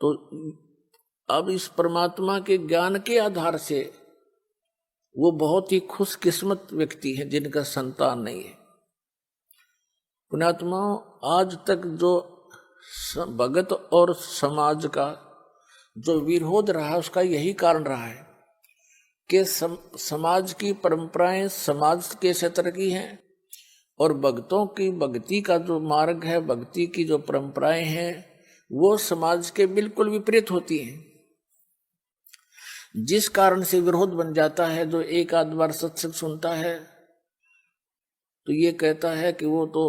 तो अब इस परमात्मा के ज्ञान के आधार से वो बहुत ही खुशकिस्मत व्यक्ति है जिनका संतान नहीं है। पुण्यात्मा, आज तक जो भगत और समाज का जो विरोध रहा उसका यही कारण रहा है कि समाज की परंपराएं समाज के क्षेत्र की हैं और भक्तों की भक्ति का जो मार्ग है, भक्ति की जो परंपराएं हैं, वो समाज के बिल्कुल विपरीत होती हैं, जिस कारण से विरोध बन जाता है। जो एक आध बार सत्संग सुनता है तो ये कहता है कि वो तो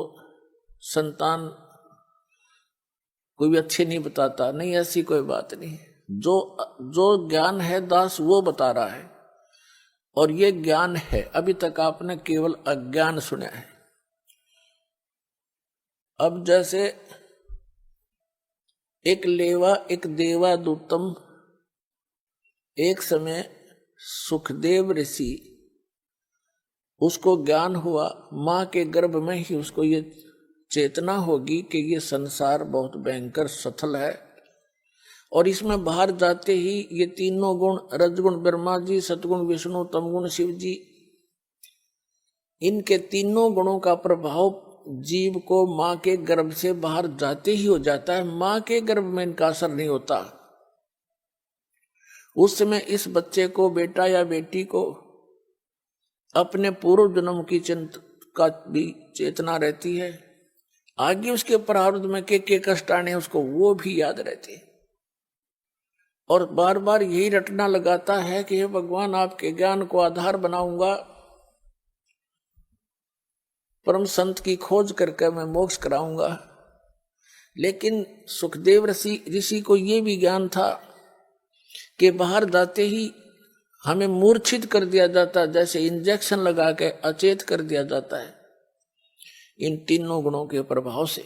संतान कोई भी अच्छे नहीं बताता। नहीं, ऐसी कोई बात नहीं। जो ज्ञान है दास वो बता रहा है, और ये ज्ञान है। अभी तक आपने केवल अज्ञान सुना है। अब जैसे एक लेवा एक देवा दूतम, एक समय सुखदेव ऋषि, उसको ज्ञान हुआ, मां के गर्भ में ही उसको ये चेतना होगी कि ये संसार बहुत भयंकर सथल है और इसमें बाहर जाते ही ये तीनों गुण, रजगुण ब्रह्मा जी, सतगुण विष्णु, तमगुण शिव जी, इनके तीनों गुणों का प्रभाव जीव को मां के गर्भ से बाहर जाते ही हो जाता है। मां के गर्भ में इनका असर नहीं होता। उस समय इस बच्चे को, बेटा या बेटी को, अपने पूर्व जन्म की चिंता का भी चेतना रहती है। आगे उसके प्रारब्ध में के कष्ट आने उसको वो भी याद रहते हैं और बार बार यही रटना लगाता है कि हे भगवान, आपके ज्ञान को आधार बनाऊंगा, परम संत की खोज करके मैं मोक्ष कराऊंगा। लेकिन सुखदेव ऋषि को ये भी ज्ञान था कि बाहर जाते ही हमें मूर्छित कर दिया जाता, जैसे इंजेक्शन लगा के अचेत कर दिया जाता है इन तीनों गुणों के प्रभाव से।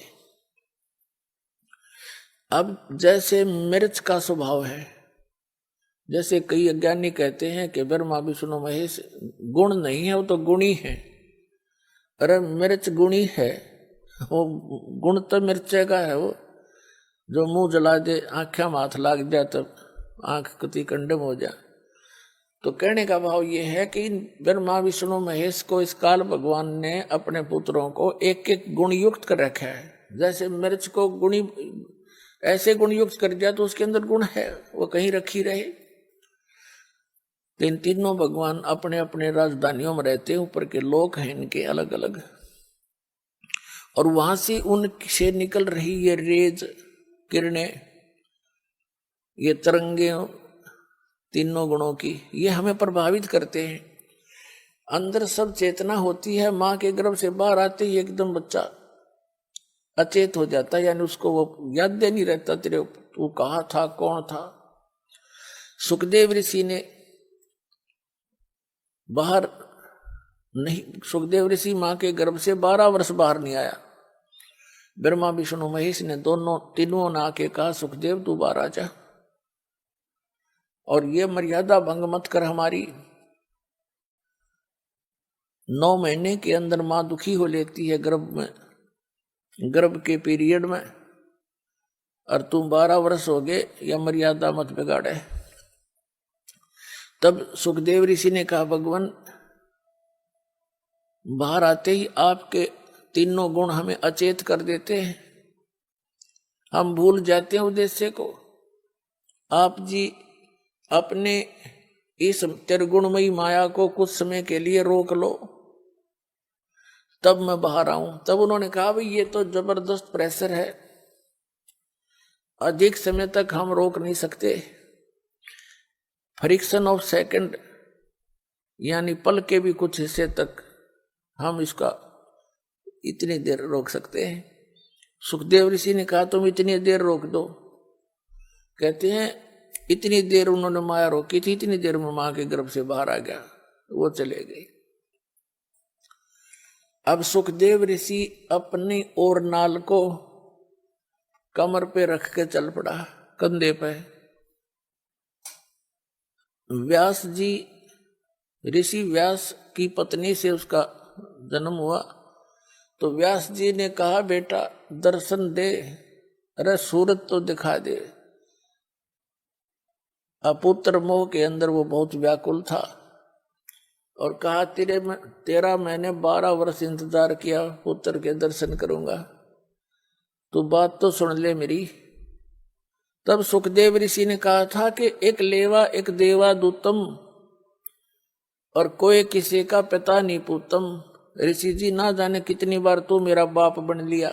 अब जैसे मिर्च का स्वभाव है, जैसे कई अज्ञानी कहते हैं कि ब्रह्मा विष्णु महेश गुण नहीं है, वो तो गुणी है। अरे मिर्च गुणी है, वो गुण तो मिर्चे का है। वो जो मुंह जला दे, आंखें में हाथ लाग जाए तब आंख कति कंडम हो जाए। तो कहने का भाव ये है कि ब्रह्मा विष्णु महेश को इस काल भगवान ने अपने पुत्रों को एक एक गुण युक्त कर रखा है। जैसे मिर्च को गुणी ऐसे गुण युक्त कर दिया तो उसके अंदर गुण है, वो कहीं रखी रहे। इन तीनों भगवान अपने अपने राजधानियों में रहते हैं, ऊपर के लोक हैं इनके अलग अलग, और वहां से उनसे निकल रही ये रेज किरणें, ये तरंगे तीनों गुणों की, ये हमें प्रभावित करते हैं। अंदर सब चेतना होती है, मां के गर्भ से बाहर आते ही एकदम बच्चा अचेत हो जाता है, यानी उसको वो याद नहीं रहता तेरे तू कहाँ था, कौन था। सुखदेव ऋषि ने बाहर नहीं, सुखदेव ऋषि मां के गर्भ से 12 वर्ष बाहर नहीं आया। ब्रह्मा विष्णु महेश ने तीनों ने आके कहा, सुखदेव तू बाहर आ जा और ये मर्यादा भंग मत कर हमारी। 9 महीने के अंदर मां दुखी हो लेती है गर्भ में, गर्भ के पीरियड में, और तुम 12 वर्ष हो गए, यह मर्यादा मत बिगाड़े। तब सुखदेव ऋषि ने कहा, भगवान बाहर आते ही आपके तीनों गुण हमें अचेत कर देते हैं, हम भूल जाते हैं उद्देश्य को। आप जी अपने इस त्रिगुणमयी माया को कुछ समय के लिए रोक लो, तब मैं बाहर आऊं। तब उन्होंने कहा, भाई ये तो जबरदस्त प्रेशर है, अधिक समय तक हम रोक नहीं सकते। फ्रिक्शन ऑफ सेकंड, यानी पल के भी कुछ हिस्से तक हम इसका इतनी देर रोक सकते हैं। सुखदेव ऋषि ने कहा, तुम इतनी देर रोक दो। कहते हैं इतनी देर उन्होंने माया रोकी थी, इतनी देर में मां के गर्भ से बाहर आ गया, वो चले गए। अब सुखदेव ऋषि अपनी और नाल को कमर पे रख के चल पड़ा, कंधे पे। व्यास जी, ऋषि व्यास की पत्नी से उसका जन्म हुआ, तो व्यास जी ने कहा, बेटा दर्शन दे, अरे सूरत तो दिखा दे। अपुत्र मोह के अंदर वो बहुत व्याकुल था और कहा तेरा मैंने 12 वर्ष इंतजार किया, पुत्र के दर्शन करूंगा, तो बात तो सुन ले मेरी। तब सुखदेव ऋषि ने कहा था कि एक लेवा एक देवा दूतम और कोई किसी का पिता नहीं पूतम। ऋषि जी, ना जाने कितनी बार तू मेरा बाप बन लिया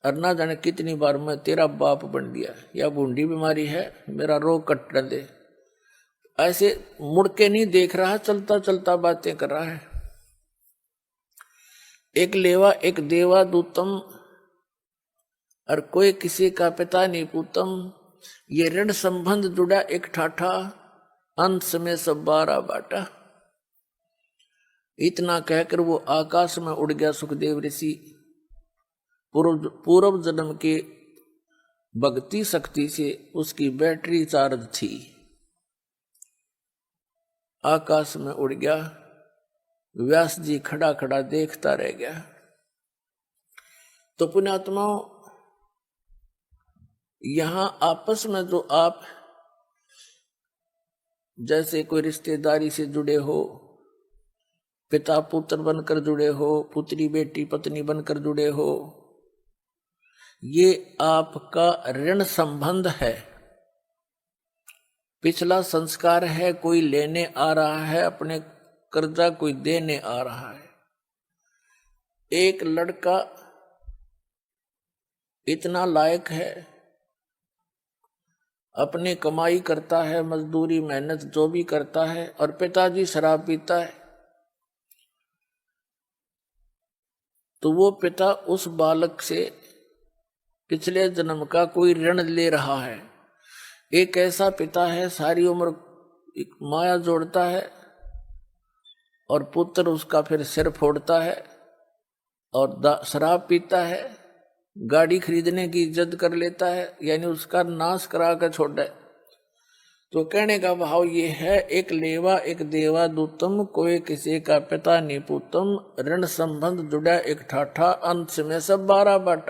और ना जाने कितनी बार मैं तेरा बाप बन लिया। या बूंदी बीमारी है, मेरा रोग कट दे। ऐसे मुड़ के नहीं देख रहा, चलता चलता बातें कर रहा है। एक लेवा एक देवा दूतम और कोई किसी का पिता नहीं पूतम। ये ऋण संबंध जुड़ा एक ठाठा, अंत में सब 12 बाटा। इतना कहकर वो आकाश में उड़ गया सुखदेव ऋषि। पूर्व जन्म के भक्ति शक्ति से उसकी बैटरी चार्ज थी, आकाश में उड़ गया। व्यास जी खड़ा खड़ा देखता रह गया। तो पुण्यात्माओं, यहां आपस में जो आप जैसे कोई रिश्तेदारी से जुड़े हो, पिता पुत्र बनकर जुड़े हो, पुत्री बेटी पत्नी बनकर जुड़े हो, ये आपका ऋण संबंध है, पिछला संस्कार है। कोई लेने आ रहा है अपने कर्जा, कोई देने आ रहा है। एक लड़का इतना लायक है, अपनी कमाई करता है, मजदूरी मेहनत जो भी करता है, और पिताजी शराब पीता है, तो वो पिता उस बालक से पिछले जन्म का कोई ऋण ले रहा है। एक ऐसा पिता है, सारी उम्र माया जोड़ता है और पुत्र उसका फिर सिर फोड़ता है और शराब पीता है, गाड़ी खरीदने की जिद कर लेता है, यानी उसका नाश करा कर छोड़ है। तो कहने का भाव ये है, एक लेवा एक देवा दूतम, कोई किसी का पिता नहीं पूतम। ऋण संबंध जुड़ा एक ठाठा, अंत में सब 12 बाटा।